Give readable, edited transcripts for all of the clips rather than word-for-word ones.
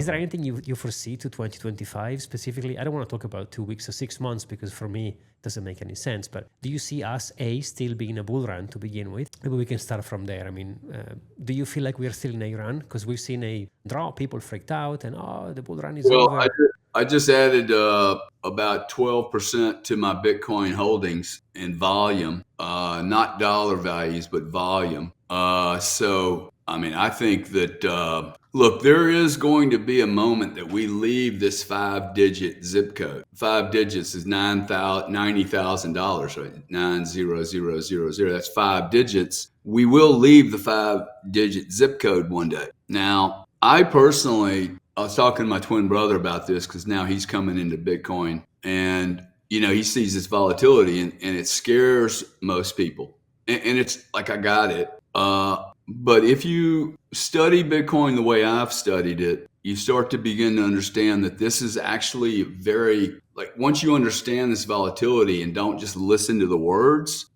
Is there anything you foresee to 2025 specifically? I don't want to talk about 2 weeks or 6 months because for me, it doesn't make any sense. But do you see us, still being a bull run to begin with? Maybe we can start from there. I mean, do you feel like we're still in a run? Because we've seen a drop, people freaked out and, the bull run is Well, over. I just added about 12% to my Bitcoin holdings in volume, not dollar values, but volume. So, I mean, I think that, look, there is going to be a moment that we leave this 5-digit zip code. 5 digits is $90,000, right? 90000. That's 5 digits. We will leave the 5-digit zip code one day. Now, I was talking to my twin brother about this because now he's coming into Bitcoin and, he sees this volatility and it scares most people. And it's like, I got it. But if you study Bitcoin the way I've studied it, you start to begin to understand that this is actually once you understand this volatility and don't just listen to the words,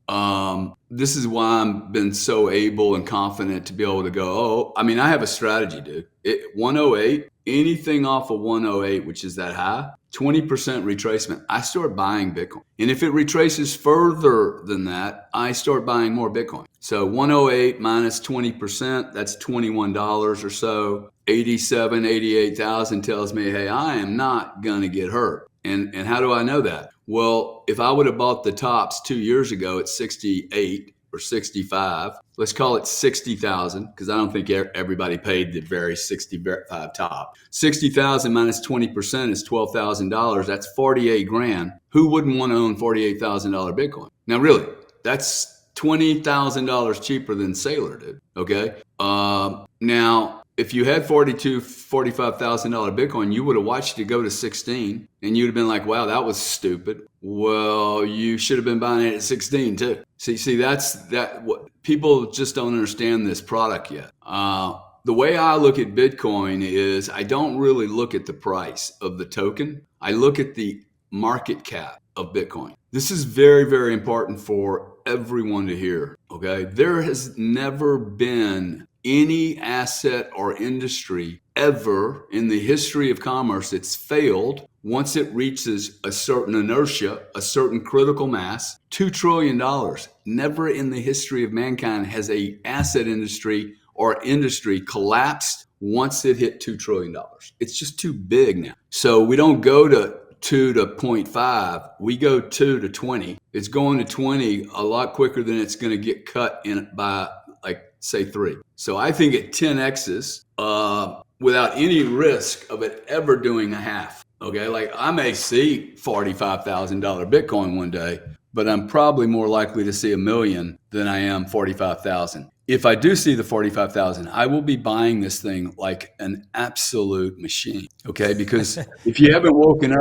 this is why I've been so able and confident to be able to go, I have a strategy, dude. 108, anything off of 108, which is that high, 20% retracement, I start buying Bitcoin. And if it retraces further than that, I start buying more Bitcoin. So 108 minus 20%, that's $21 or so. 88,000 tells me, hey, I am not going to get hurt. And how do I know that? Well, if I would have bought the tops 2 years ago at 68 or 65, let's call it 60,000, because I don't think everybody paid the very 65 top. 60,000 minus 20% is $12,000. That's 48 grand. Who wouldn't want to own $48,000 Bitcoin? Now, really, that's $20,000 cheaper than Sailor did. Okay. Now, if you had $45,000 Bitcoin, you would have watched it go to 16 and you'd have been like, wow, that was stupid. Well, you should have been buying it at 16 too. See, what people just don't understand this product yet. The way I look at Bitcoin is I don't really look at the price of the token. I look at the market cap of Bitcoin. This is very, very important for everyone to hear. Okay. There has never been any asset or industry ever in the history of commerce that's failed once it reaches a certain inertia, a certain critical mass. $2 trillion. Never in the history of mankind has a asset industry or industry collapsed once it hit $2 trillion. It's just too big now. So we don't go to 2 to 0.5, we go 2 to 20. It's going to 20 a lot quicker than it's going to get cut in by say 3. So I think at 10x's, without any risk of it ever doing a half. Okay, I may see $45,000 Bitcoin one day, but I'm probably more likely to see $1 million than I am 45,000. If I do see the 45,000, I will be buying this thing like an absolute machine. Okay, because if you haven't woken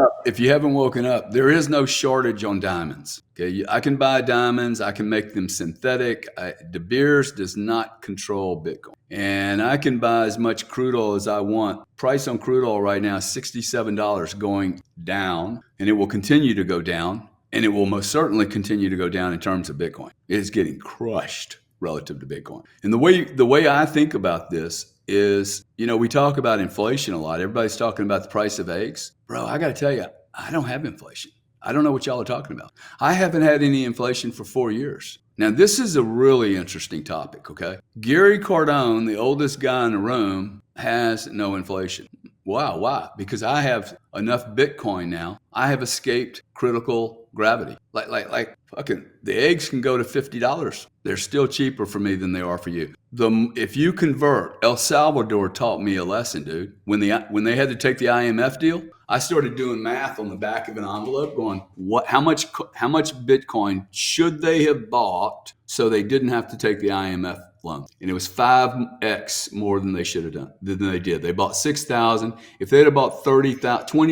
up, there is no shortage on diamonds. Okay, I can buy diamonds. I can make them synthetic. De Beers does not control Bitcoin, and I can buy as much crude oil as I want. Price on crude oil right now is $67, going down, and it will continue to go down, and it will most certainly continue to go down in terms of Bitcoin. It is getting crushed relative to Bitcoin. And the way I think about this is, we talk about inflation a lot. Everybody's talking about the price of eggs. Bro, I got to tell you, I don't have inflation. I don't know what y'all are talking about. I haven't had any inflation for 4 years. Now, this is a really interesting topic, okay? Gary Cardone, the oldest guy in the room, has no inflation. Wow, why? Because I have enough Bitcoin now. I have escaped critical gravity. Like fucking the eggs can go to $50. They're still cheaper for me than they are for you. If you convert, El Salvador taught me a lesson, dude. When they had to take the IMF deal, I started doing math on the back of an envelope going, how much Bitcoin should they have bought so they didn't have to take the IMF loan? And it was 5x more than they should have done, than they did. They bought 6,000. If they'd have bought 20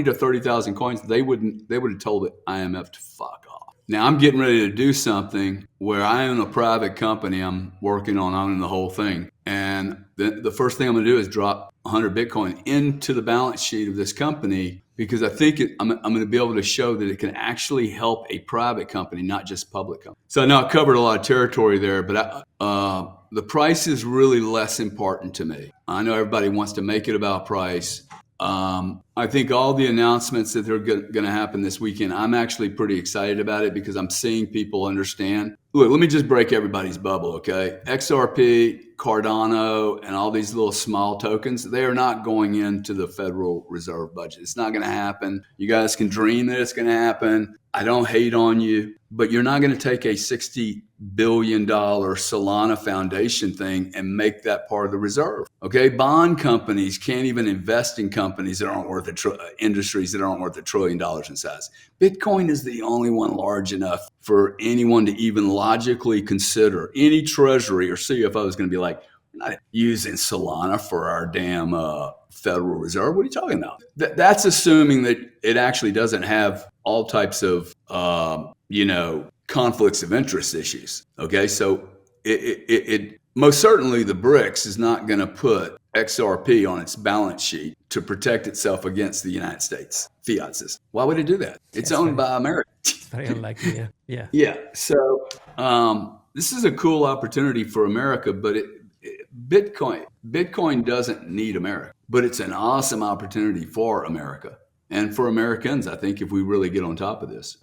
to 30,000 coins, they would have told the IMF to fuck off. Now I'm getting ready to do something where I own a private company. I'm working on owning the whole thing. And the first thing I'm going to do is drop 100 Bitcoin into the balance sheet of this company, because I think I'm going to be able to show that it can actually help a private company, not just public company. So I know I covered a lot of territory there, but the price is really less important to me. I know everybody wants to make it about price. I think all the announcements that are going to happen this weekend, I'm actually pretty excited about it because I'm seeing people understand. Look, let me just break everybody's bubble, okay? XRP, Cardano, and all these little small tokens, they are not going into the Federal Reserve budget. It's not going to happen. You guys can dream that it's going to happen. I don't hate on you, but you're not going to take a $60 billion Solana Foundation thing and make that part of the reserve. Okay, bond companies can't even invest in companies that aren't worth industries that aren't worth $1 trillion in size. Bitcoin is the only one large enough for anyone to even logically consider. Any treasury or CFO is going to be like, we're not using Solana for our damn Federal Reserve. What are you talking about? That's assuming that it actually doesn't have all types of, conflicts of interest issues. Okay, so it most certainly the BRICS is not going to put XRP on its balance sheet to protect itself against the United States fiat system. Why would it do that? It's owned by America. It's very unlikely. Yeah. Yeah. So this is a cool opportunity for America, but Bitcoin doesn't need America, but it's an awesome opportunity for America and for Americans, I think, if we really get on top of this.